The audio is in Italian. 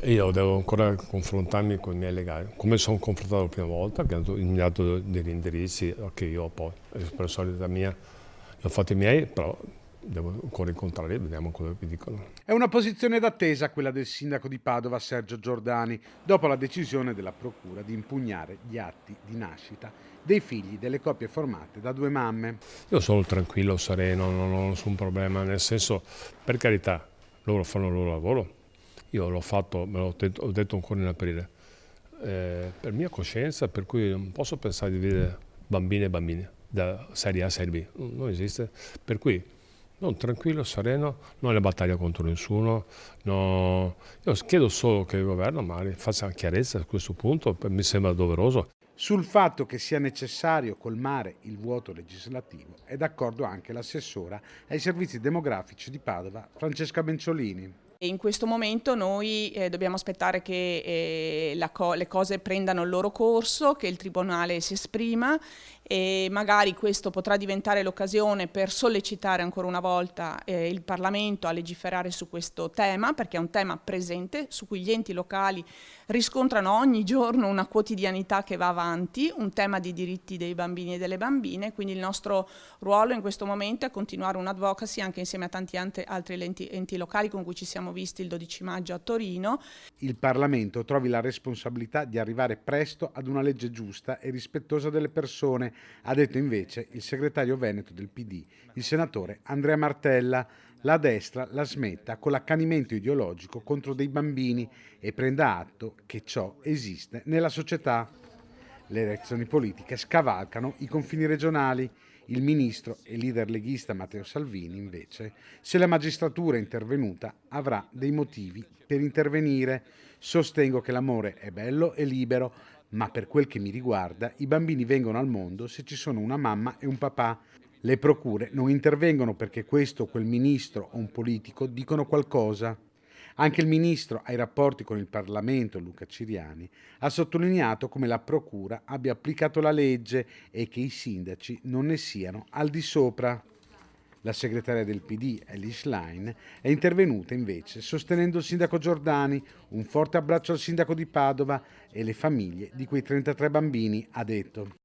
Io devo ancora confrontarmi con i miei legali, come sono confrontato la prima volta, che hanno mi dato degli indirizzi che io poi, per solita mia, ho fatto i miei, però devo ancora incontrarli e vediamo cosa mi dicono. È una posizione d'attesa quella del sindaco di Padova Sergio Giordani, dopo la decisione della procura di impugnare gli atti di nascita dei figli delle coppie formate da due mamme. Io sono tranquillo, sereno, non ho nessun problema, nel senso, per carità, loro fanno il loro lavoro, io l'ho fatto, ho detto ancora in aprile, per mia coscienza, per cui non posso pensare di vedere bambine e bambini, da serie A a serie B, non esiste, per cui non tranquillo, sereno, non è battaglia contro nessuno, no. Io chiedo solo che il governo magari faccia chiarezza a questo punto, mi sembra doveroso. Sul fatto che sia necessario colmare il vuoto legislativo è d'accordo anche l'assessora ai servizi demografici di Padova, Francesca Benciolini. In questo momento noi dobbiamo aspettare che le cose prendano il loro corso, che il Tribunale si esprima e magari questo potrà diventare l'occasione per sollecitare ancora una volta il Parlamento a legiferare su questo tema, perché è un tema presente su cui gli enti locali riscontrano ogni giorno una quotidianità che va avanti, un tema di diritti dei bambini e delle bambine, quindi il nostro ruolo in questo momento è continuare un advocacy anche insieme a tanti altri enti locali con cui ci siamo visti il 12 maggio a Torino. Il Parlamento trovi la responsabilità di arrivare presto ad una legge giusta e rispettosa delle persone, ha detto invece il segretario veneto del PD, il senatore Andrea Martella. La destra la smetta con l'accanimento ideologico contro dei bambini e prenda atto che ciò esiste nella società. Le elezioni politiche scavalcano i confini regionali. Il ministro e leader leghista Matteo Salvini, invece, se la magistratura è intervenuta, avrà dei motivi per intervenire. Sostengo che l'amore è bello e libero, ma per quel che mi riguarda, i bambini vengono al mondo se ci sono una mamma e un papà. Le procure non intervengono perché questo o quel ministro o un politico dicono qualcosa. Anche il ministro ai rapporti con il Parlamento, Luca Ciriani, ha sottolineato come la procura abbia applicato la legge e che i sindaci non ne siano al di sopra. La segretaria del PD, Ellie Schlein, è intervenuta invece sostenendo il sindaco Giordani. Un forte abbraccio al sindaco di Padova e le famiglie di quei 33 bambini, ha detto.